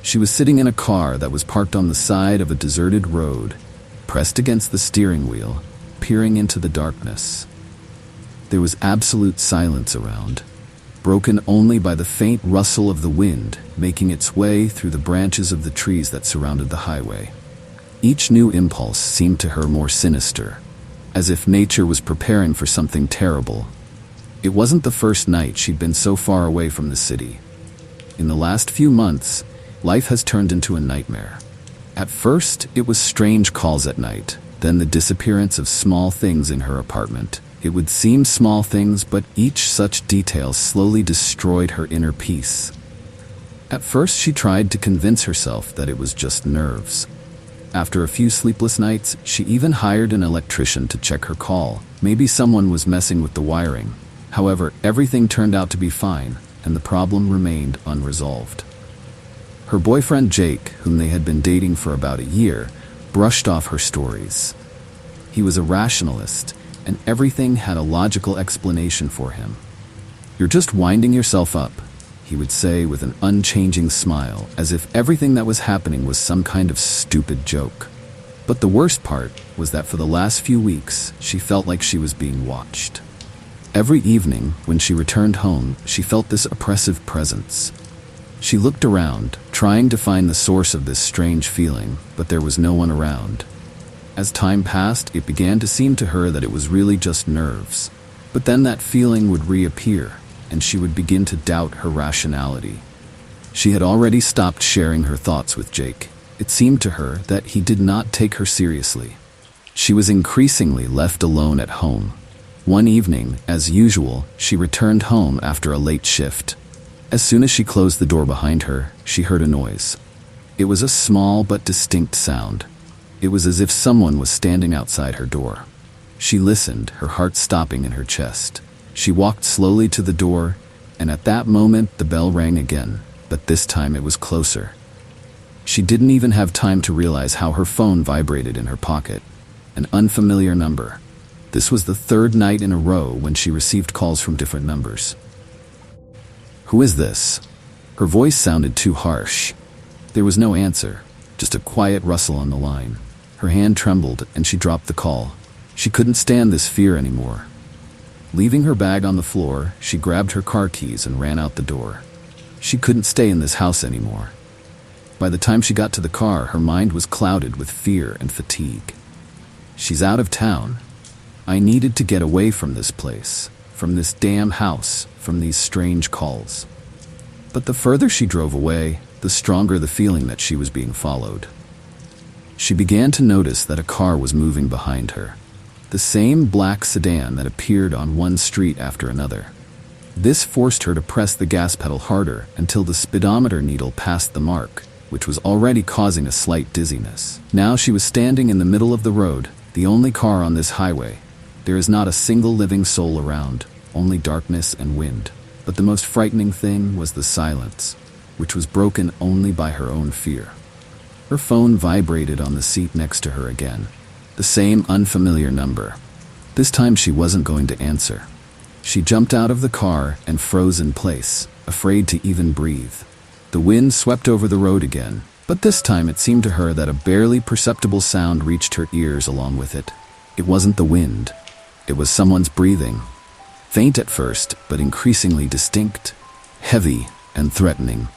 She was sitting in a car that was parked on the side of a deserted road, pressed against the steering wheel, peering into the darkness. There was absolute silence around, broken only by the faint rustle of the wind making its way through the branches of the trees that surrounded the highway. Each new impulse seemed to her more sinister, as if nature was preparing for something terrible. It wasn't the first night she'd been so far away from the city. In the last few months, life has turned into a nightmare. At first, it was strange calls at night, then the disappearance of small things in her apartment. It would seem small things, but each such detail slowly destroyed her inner peace. At first, she tried to convince herself that it was just nerves. After a few sleepless nights, she even hired an electrician to check her call. Maybe someone was messing with the wiring. However, everything turned out to be fine, and the problem remained unresolved. Her boyfriend Jake, whom they had been dating for about a year, brushed off her stories. He was a rationalist, and everything had a logical explanation for him. "You're just winding yourself up," he would say with an unchanging smile, as if everything that was happening was some kind of stupid joke. But the worst part was that for the last few weeks, she felt like she was being watched. Every evening, when she returned home, she felt this oppressive presence. She looked around, trying to find the source of this strange feeling, but there was no one around. As time passed, it began to seem to her that it was really just nerves. But then that feeling would reappear, and she would begin to doubt her rationality. She had already stopped sharing her thoughts with Jake. It seemed to her that he did not take her seriously. She was increasingly left alone at home. One evening, as usual, she returned home after a late shift. As soon as she closed the door behind her, she heard a noise. It was a small but distinct sound. It was as if someone was standing outside her door. She listened, her heart stopping in her chest. She walked slowly to the door, and at that moment the bell rang again, but this time it was closer. She didn't even have time to realize how her phone vibrated in her pocket. An unfamiliar number. This was the third night in a row when she received calls from different numbers. "Who is this?" Her voice sounded too harsh. There was no answer, just a quiet rustle on the line. Her hand trembled and she dropped the call. She couldn't stand this fear anymore. Leaving her bag on the floor, she grabbed her car keys and ran out the door. She couldn't stay in this house anymore. By the time she got to the car, her mind was clouded with fear and fatigue. She's out of town. I needed to get away from this place, from this damn house, from these strange calls. But the further she drove away, the stronger the feeling that she was being followed. She began to notice that a car was moving behind her. The same black sedan that appeared on one street after another. This forced her to press the gas pedal harder until the speedometer needle passed the mark, which was already causing a slight dizziness. Now she was standing in the middle of the road, the only car on this highway. There is not a single living soul around, only darkness and wind. But the most frightening thing was the silence, which was broken only by her own fear. Her phone vibrated on the seat next to her again. The same unfamiliar number. This time she wasn't going to answer. She jumped out of the car and froze in place, afraid to even breathe. The wind swept over the road again, but this time it seemed to her that a barely perceptible sound reached her ears along with it. It wasn't the wind. It was someone's breathing. Faint at first, but increasingly distinct, heavy and threatening.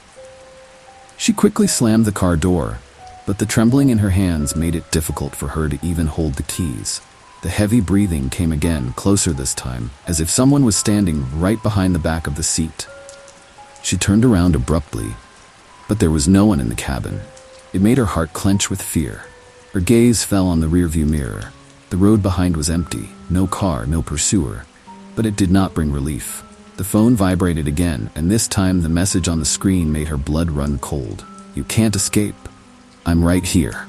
She quickly slammed the car door, but the trembling in her hands made it difficult for her to even hold the keys. The heavy breathing came again, closer this time, as if someone was standing right behind the back of the seat. She turned around abruptly, but there was no one in the cabin. It made her heart clench with fear. Her gaze fell on the rearview mirror. The road behind was empty, no car, no pursuer. But it did not bring relief. The phone vibrated again, and this time the message on the screen made her blood run cold. "You can't escape. I'm right here."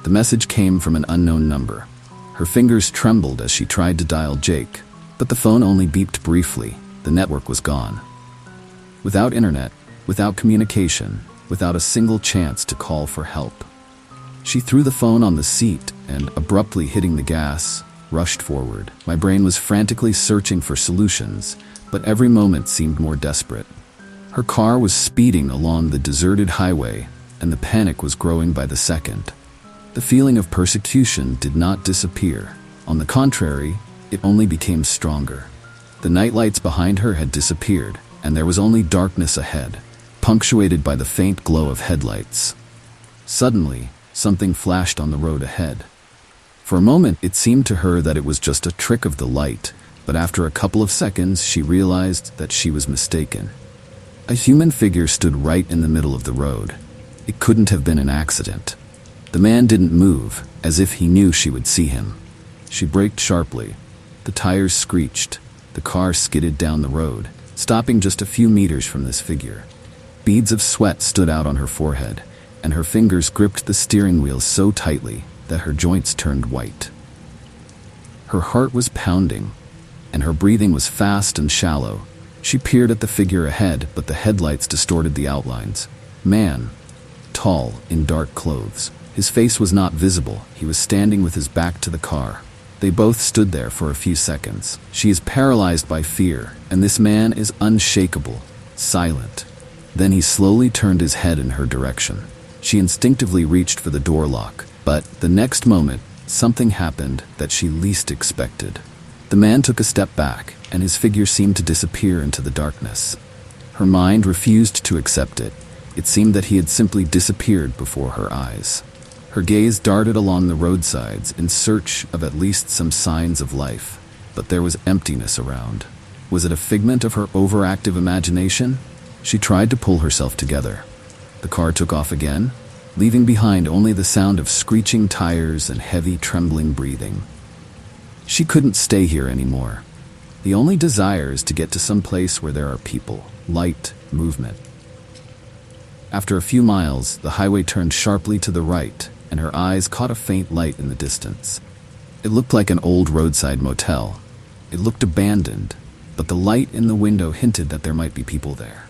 The message came from an unknown number. Her fingers trembled as she tried to dial Jake, but the phone only beeped briefly. The network was gone. Without internet, without communication, without a single chance to call for help. She threw the phone on the seat and, abruptly hitting the gas, rushed forward. My brain was frantically searching for solutions, but every moment seemed more desperate. Her car was speeding along the deserted highway, and the panic was growing by the second. The feeling of persecution did not disappear. On the contrary, it only became stronger. The nightlights behind her had disappeared, and there was only darkness ahead, punctuated by the faint glow of headlights. Suddenly, something flashed on the road ahead. For a moment, it seemed to her that it was just a trick of the light, but after a couple of seconds, she realized that she was mistaken. A human figure stood right in the middle of the road. It couldn't have been an accident. The man didn't move, as if he knew she would see him. She braked sharply. The tires screeched. The car skidded down the road, stopping just a few meters from this figure. Beads of sweat stood out on her forehead, and her fingers gripped the steering wheel so tightly that her joints turned white. Her heart was pounding, and her breathing was fast and shallow. She peered at the figure ahead, but the headlights distorted the outlines. Man, tall, in dark clothes. His face was not visible. He was standing with his back to the car. They both stood there for a few seconds. She is paralyzed by fear, and this man is unshakable, silent. Then he slowly turned his head in her direction. She instinctively reached for the door lock, but the next moment, something happened that she least expected. The man took a step back, and his figure seemed to disappear into the darkness. Her mind refused to accept it. It seemed that he had simply disappeared before her eyes. Her gaze darted along the roadsides in search of at least some signs of life, but there was emptiness around. Was it a figment of her overactive imagination? She tried to pull herself together. The car took off again, leaving behind only the sound of screeching tires and heavy, trembling breathing. She couldn't stay here anymore. The only desire is to get to some place where there are people, light, movement. After a few miles, the highway turned sharply to the right, and her eyes caught a faint light in the distance. It looked like an old roadside motel. It looked abandoned, but the light in the window hinted that there might be people there.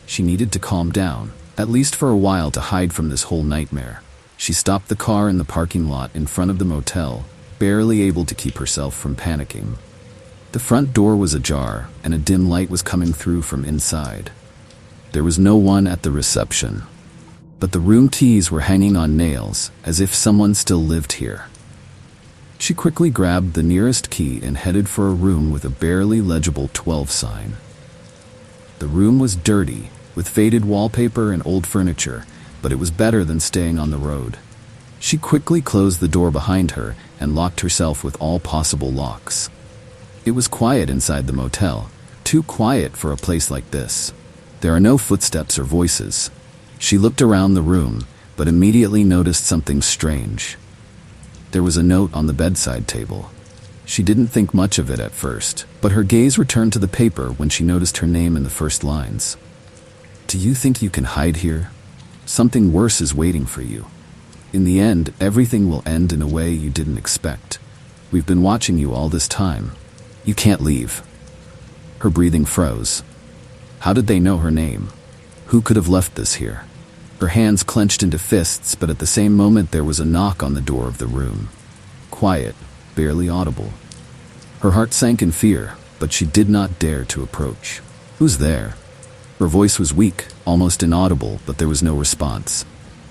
She needed to calm down, at least for a while, to hide from this whole nightmare. She stopped the car in the parking lot in front of the motel, barely able to keep herself from panicking. The front door was ajar, and a dim light was coming through from inside. There was no one at the reception, but the room keys were hanging on nails, as if someone still lived here. She quickly grabbed the nearest key and headed for a room with a barely legible 12 sign. The room was dirty, with faded wallpaper and old furniture, but it was better than staying on the road. She quickly closed the door behind her and locked herself with all possible locks. It was quiet inside the motel, too quiet for a place like this. There are no footsteps or voices. She looked around the room, but immediately noticed something strange. There was a note on the bedside table. She didn't think much of it at first, but her gaze returned to the paper when she noticed her name in the first lines. "Do you think you can hide here? Something worse is waiting for you. In the end, everything will end in a way you didn't expect. We've been watching you all this time. You can't leave." Her breathing froze. How did they know her name? Who could have left this here? Her hands clenched into fists, but at the same moment there was a knock on the door of the room. Quiet, barely audible. Her heart sank in fear, but she did not dare to approach. "Who's there?" Her voice was weak, almost inaudible, but there was no response.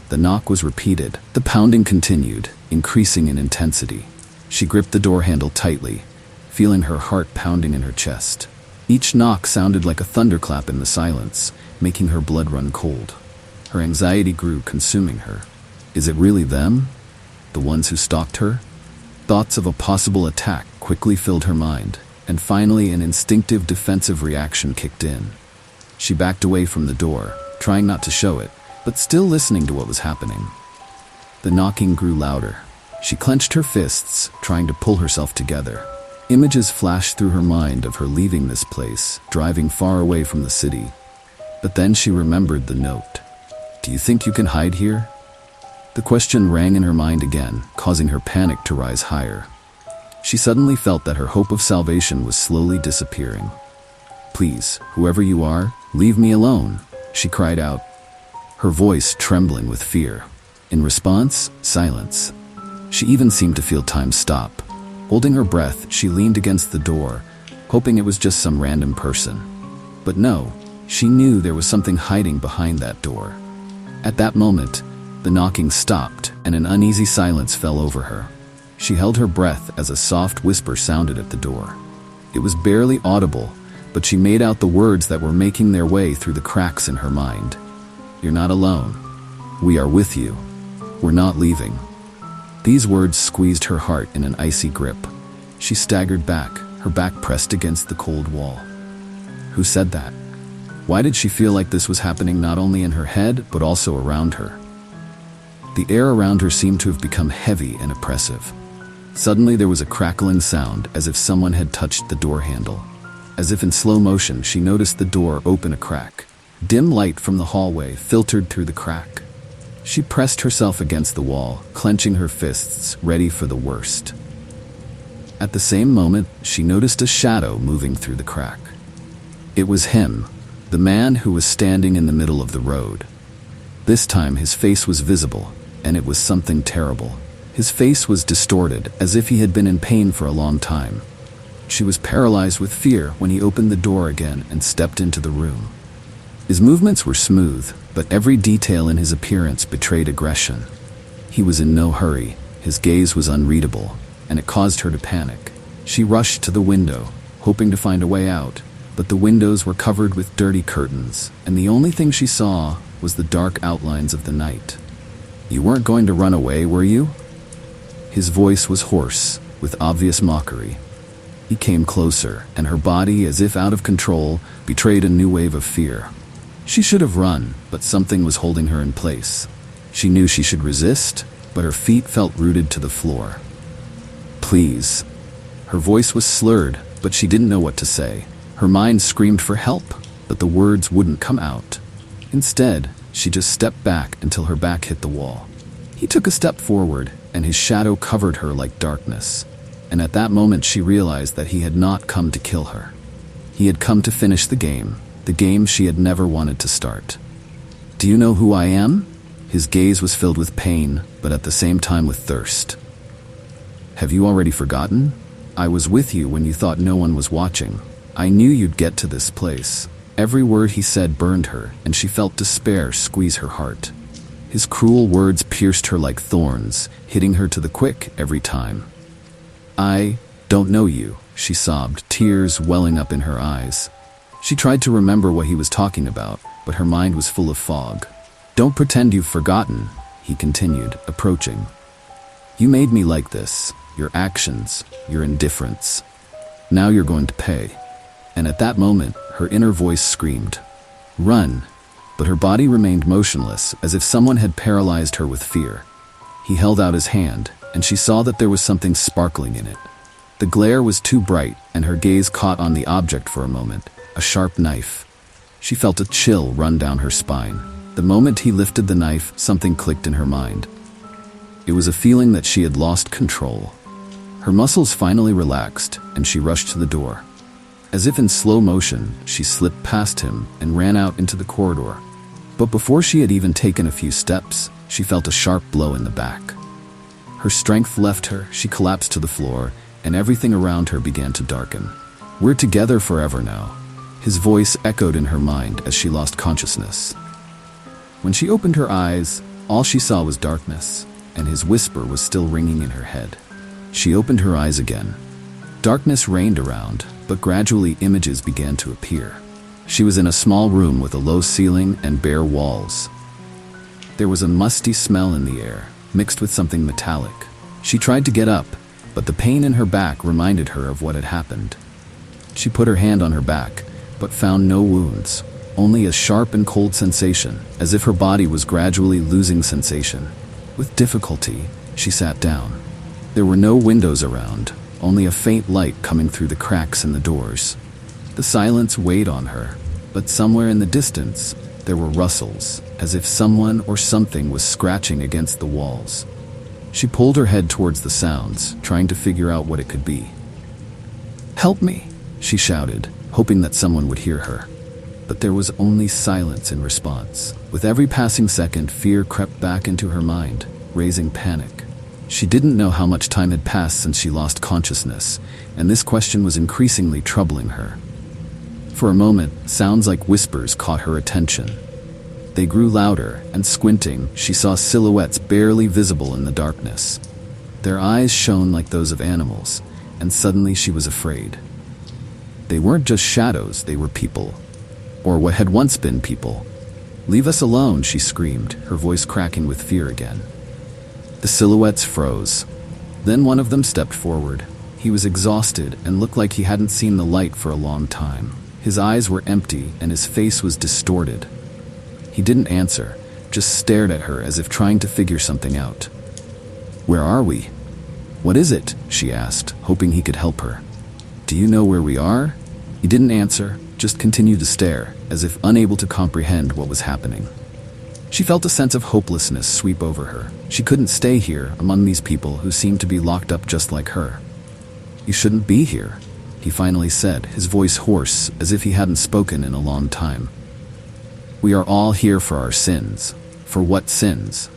The knock was repeated. The pounding continued, increasing in intensity. She gripped the door handle tightly, feeling her heart pounding in her chest. Each knock sounded like a thunderclap in the silence, making her blood run cold. Her anxiety grew, consuming her. Is it really them? The ones who stalked her? Thoughts of a possible attack quickly filled her mind, and finally an instinctive defensive reaction kicked in. She backed away from the door, trying not to show it, but still listening to what was happening. The knocking grew louder. She clenched her fists, trying to pull herself together. Images flashed through her mind of her leaving this place, driving far away from the city. But then she remembered the note. "Do you think you can hide here?" The question rang in her mind again, causing her panic to rise higher. She suddenly felt that her hope of salvation was slowly disappearing. "Please, whoever you are, leave me alone," she cried out, her voice trembling with fear. In response, silence. She even seemed to feel time stop. Holding her breath, she leaned against the door, hoping it was just some random person. But no, She knew there was something hiding behind that door. At that moment, the knocking stopped and an uneasy silence fell over her. She held her breath as a soft whisper sounded at the door. It was barely audible, but she made out the words that were making their way through the cracks in her mind. "You're not alone. We are with you. We're not leaving." These words squeezed her heart in an icy grip. She staggered back, her back pressed against the cold wall. Who said that? Why did she feel like this was happening not only in her head, but also around her? The air around her seemed to have become heavy and oppressive. Suddenly there was a crackling sound, as if someone had touched the door handle. As if in slow motion, she noticed the door open a crack. Dim light from the hallway filtered through the crack. She pressed herself against the wall, clenching her fists, ready for the worst. At the same moment, she noticed a shadow moving through the crack. It was him, the man who was standing in the middle of the road. This time his face was visible, and it was something terrible. His face was distorted, as if he had been in pain for a long time. She was paralyzed with fear when he opened the door again and stepped into the room. His movements were smooth, but every detail in his appearance betrayed aggression. He was in no hurry, his gaze was unreadable, and it caused her to panic. She rushed to the window, hoping to find a way out, but the windows were covered with dirty curtains, and the only thing she saw was the dark outlines of the night. "You weren't going to run away, were you?" His voice was hoarse, with obvious mockery. He came closer, and her body, as if out of control, betrayed a new wave of fear. She should have run, but something was holding her in place. She knew she should resist, but her feet felt rooted to the floor. "Please." Her voice was slurred, but she didn't know what to say. Her mind screamed for help, but the words wouldn't come out. Instead, she just stepped back until her back hit the wall. He took a step forward, and his shadow covered her like darkness. And at that moment she realized that he had not come to kill her. He had come to finish the game she had never wanted to start. "Do you know who I am?" His gaze was filled with pain, but at the same time with thirst. "Have you already forgotten? I was with you when you thought no one was watching. I knew you'd get to this place." Every word he said burned her, and she felt despair squeeze her heart. His cruel words pierced her like thorns, hitting her to the quick every time. "I don't know you," she sobbed, tears welling up in her eyes. She tried to remember what he was talking about, but her mind was full of fog. "Don't pretend you've forgotten," he continued, approaching. "You made me like this, your actions, your indifference. Now you're going to pay." And at that moment, her inner voice screamed, "Run!" But her body remained motionless, as if someone had paralyzed her with fear. He held out his hand, and she saw that there was something sparkling in it. The glare was too bright, and her gaze caught on the object for a moment, a sharp knife. She felt a chill run down her spine. The moment he lifted the knife, something clicked in her mind. It was a feeling that she had lost control. Her muscles finally relaxed, and she rushed to the door. As if in slow motion, she slipped past him and ran out into the corridor. But before she had even taken a few steps, she felt a sharp blow in the back. Her strength left her, she collapsed to the floor, and everything around her began to darken. "We're together forever now." His voice echoed in her mind as she lost consciousness. When she opened her eyes, all she saw was darkness, and his whisper was still ringing in her head. She opened her eyes again. Darkness reigned around, but gradually images began to appear. She was in a small room with a low ceiling and bare walls. There was a musty smell in the air, mixed with something metallic. She tried to get up, but the pain in her back reminded her of what had happened. She put her hand on her back, but found no wounds, only a sharp and cold sensation, as if her body was gradually losing sensation. With difficulty, she sat down. There were no windows around, only a faint light coming through the cracks in the doors. The silence weighed on her, but somewhere in the distance, there were rustles, as if someone or something was scratching against the walls. She pulled her head towards the sounds, trying to figure out what it could be. "Help me," she shouted, hoping that someone would hear her. But there was only silence in response. With every passing second, fear crept back into her mind, raising panic. She didn't know how much time had passed since she lost consciousness, and this question was increasingly troubling her. For a moment, sounds like whispers caught her attention. They grew louder, and squinting, she saw silhouettes barely visible in the darkness. Their eyes shone like those of animals, and suddenly she was afraid. They weren't just shadows, they were people. Or what had once been people. "Leave us alone," she screamed, her voice cracking with fear again. The silhouettes froze. Then one of them stepped forward. He was exhausted and looked like he hadn't seen the light for a long time. His eyes were empty and his face was distorted. He didn't answer, just stared at her as if trying to figure something out. "Where are we?" "What is it?" she asked, hoping he could help her. "Do you know where we are?" He didn't answer, just continued to stare, as if unable to comprehend what was happening. She felt a sense of hopelessness sweep over her. She couldn't stay here among these people who seemed to be locked up just like her. "You shouldn't be here," he finally said, his voice hoarse, as if he hadn't spoken in a long time. "We are all here for our sins." "For what sins?"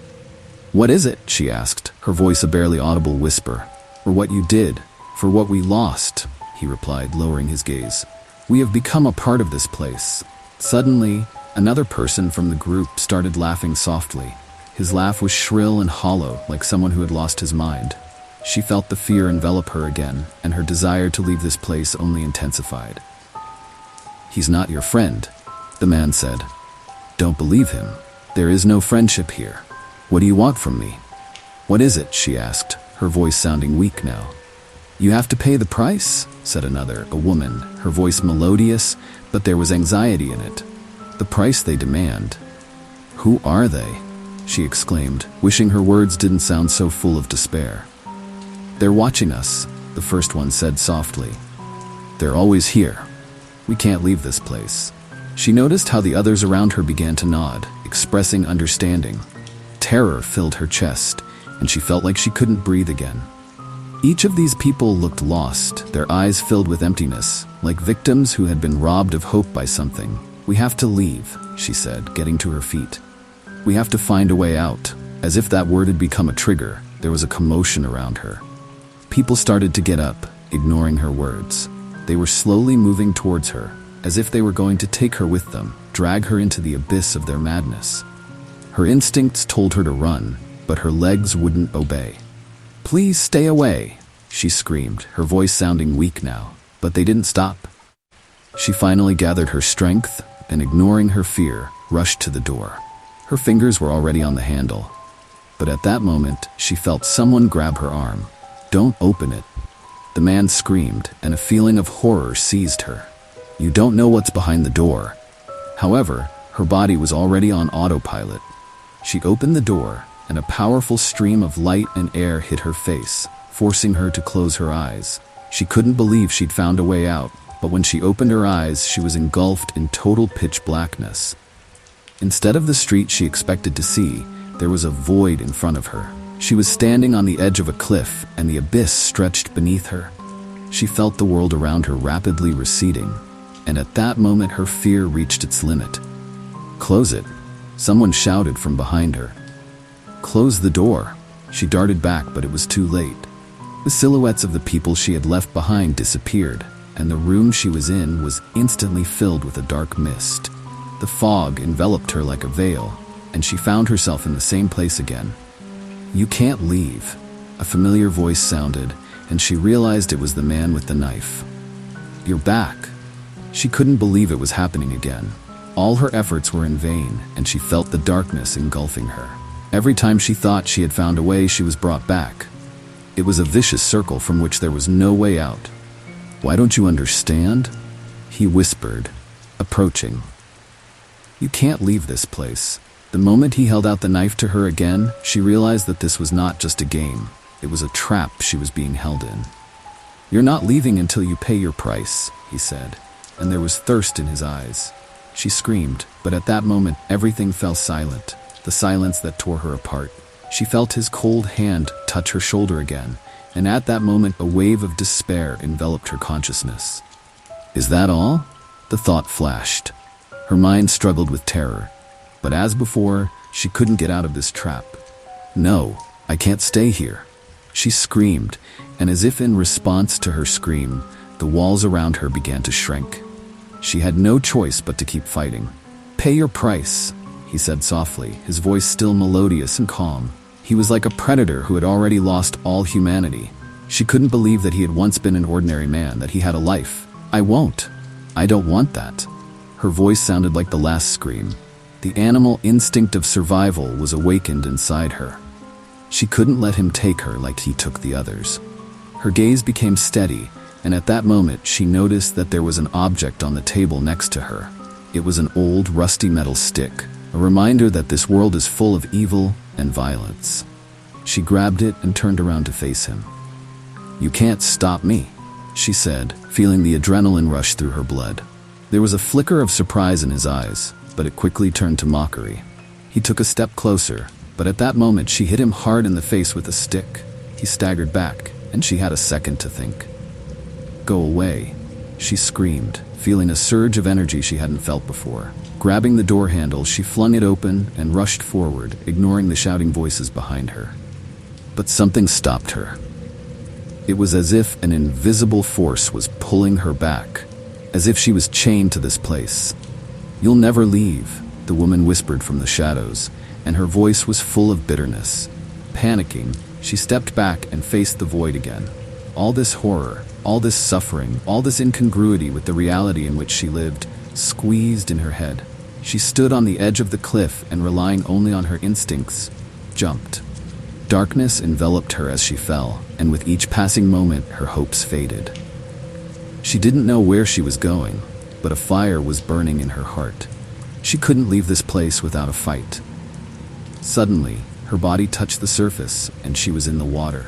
"What is it?" she asked, her voice a barely audible whisper. "For what you did. For what we lost," he replied, lowering his gaze. "We have become a part of this place." Suddenly, another person from the group started laughing softly. His laugh was shrill and hollow, like someone who had lost his mind. She felt the fear envelop her again, and her desire to leave this place only intensified. "He's not your friend," the man said. "Don't believe him. There is no friendship here. What do you want from me?" "What is it?" she asked, her voice sounding weak now. "You have to pay the price," said another, a woman, her voice melodious, but there was anxiety in it. "The price they demand." "Who are they?" she exclaimed, wishing her words didn't sound so full of despair. "They're watching us," the first one said softly. "They're always here. We can't leave this place." She noticed how the others around her began to nod, expressing understanding. Terror filled her chest, and she felt like she couldn't breathe again. Each of these people looked lost, their eyes filled with emptiness, like victims who had been robbed of hope by something. "We have to leave," she said, getting to her feet. "We have to find a way out." As if that word had become a trigger, there was a commotion around her. People started to get up, ignoring her words. They were slowly moving towards her, as if they were going to take her with them, drag her into the abyss of their madness. Her instincts told her to run, but her legs wouldn't obey. "Please stay away," she screamed, her voice sounding weak now, but they didn't stop. She finally gathered her strength and, ignoring her fear, rushed to the door. Her fingers were already on the handle, but at that moment, she felt someone grab her arm. "Don't open it," the man screamed, and a feeling of horror seized her. "You don't know what's behind the door." However, her body was already on autopilot. She opened the door, and a powerful stream of light and air hit her face, forcing her to close her eyes. She couldn't believe she'd found a way out, but when she opened her eyes, she was engulfed in total pitch blackness. Instead of the street she expected to see, there was a void in front of her. She was standing on the edge of a cliff, and the abyss stretched beneath her. She felt the world around her rapidly receding, and at that moment her fear reached its limit. "Close it," someone shouted from behind her. "Close the door." She darted back, but it was too late. The silhouettes of the people she had left behind disappeared, and the room she was in was instantly filled with a dark mist. The fog enveloped her like a veil, and she found herself in the same place again. "You can't leave," a familiar voice sounded, and she realized it was the man with the knife. "You're back." She couldn't believe it was happening again. All her efforts were in vain, and she felt the darkness engulfing her. Every time she thought she had found a way, she was brought back. It was a vicious circle from which there was no way out. "Why don't you understand?" he whispered, approaching. "You can't leave this place." The moment he held out the knife to her again, she realized that this was not just a game. It was a trap she was being held in. "You're not leaving until you pay your price," he said, and there was thirst in his eyes. She screamed, but at that moment everything fell silent, the silence that tore her apart. She felt his cold hand touch her shoulder again, and at that moment a wave of despair enveloped her consciousness. "Is that all?" The thought flashed. Her mind struggled with terror, but as before, she couldn't get out of this trap. "No, I can't stay here," she screamed, and as if in response to her scream, the walls around her began to shrink. She had no choice but to keep fighting. "Pay your price," he said softly, his voice still melodious and calm. He was like a predator who had already lost all humanity. She couldn't believe that he had once been an ordinary man, that he had a life. "I won't. I don't want that." Her voice sounded like the last scream. The animal instinct of survival was awakened inside her. She couldn't let him take her like he took the others. Her gaze became steady, and at that moment she noticed that there was an object on the table next to her. It was an old, rusty metal stick, a reminder that this world is full of evil and violence. She grabbed it and turned around to face him. "You can't stop me," she said, feeling the adrenaline rush through her blood. There was a flicker of surprise in his eyes, but it quickly turned to mockery. He took a step closer, but at that moment she hit him hard in the face with a stick. He staggered back, and she had a second to think. "Go away," she screamed, feeling a surge of energy she hadn't felt before. Grabbing the door handle, she flung it open and rushed forward, ignoring the shouting voices behind her. But something stopped her. It was as if an invisible force was pulling her back, as if she was chained to this place. "You'll never leave," the woman whispered from the shadows, and her voice was full of bitterness. Panicking, she stepped back and faced the void again. All this horror, all this suffering, all this incongruity with the reality in which she lived, squeezed in her head. She stood on the edge of the cliff and, relying only on her instincts, jumped. Darkness enveloped her as she fell, and with each passing moment, her hopes faded. She didn't know where she was going, but a fire was burning in her heart. She couldn't leave this place without a fight. Suddenly, her body touched the surface, and she was in the water.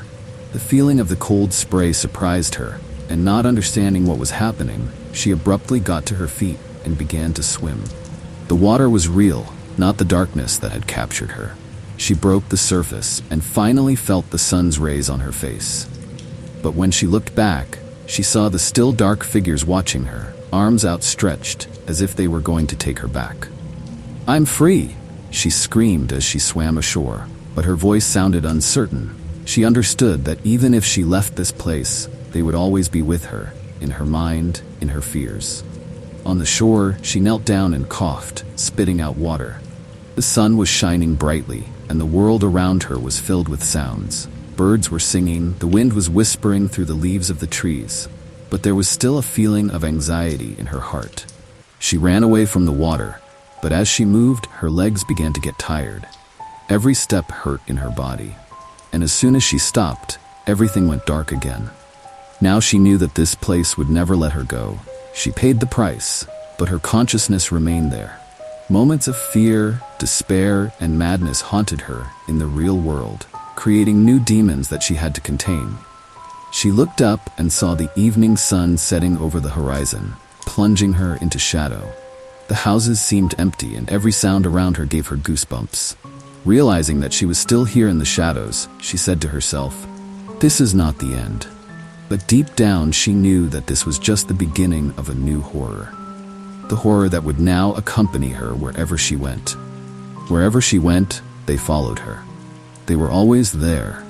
The feeling of the cold spray surprised her, and not understanding what was happening, she abruptly got to her feet and began to swim. The water was real, not the darkness that had captured her. She broke the surface and finally felt the sun's rays on her face. But when she looked back, she saw the still dark figures watching her, arms outstretched, as if they were going to take her back. "I'm free!" she screamed as she swam ashore, but her voice sounded uncertain. She understood that even if she left this place, they would always be with her, in her mind, in her fears. On the shore, she knelt down and coughed, spitting out water. The sun was shining brightly, and the world around her was filled with sounds. Birds were singing, the wind was whispering through the leaves of the trees, but there was still a feeling of anxiety in her heart. She ran away from the water, but as she moved, her legs began to get tired. Every step hurt in her body, and as soon as she stopped, everything went dark again. Now she knew that this place would never let her go. She paid the price, but her consciousness remained there. Moments of fear, despair, and madness haunted her in the real world, creating new demons that she had to contain. She looked up and saw the evening sun setting over the horizon, plunging her into shadow. The houses seemed empty, and every sound around her gave her goosebumps. Realizing that she was still here in the shadows, she said to herself, "This is not the end." But deep down, she knew that this was just the beginning of a new horror. The horror that would now accompany her wherever she went. Wherever she went, they followed her. They were always there,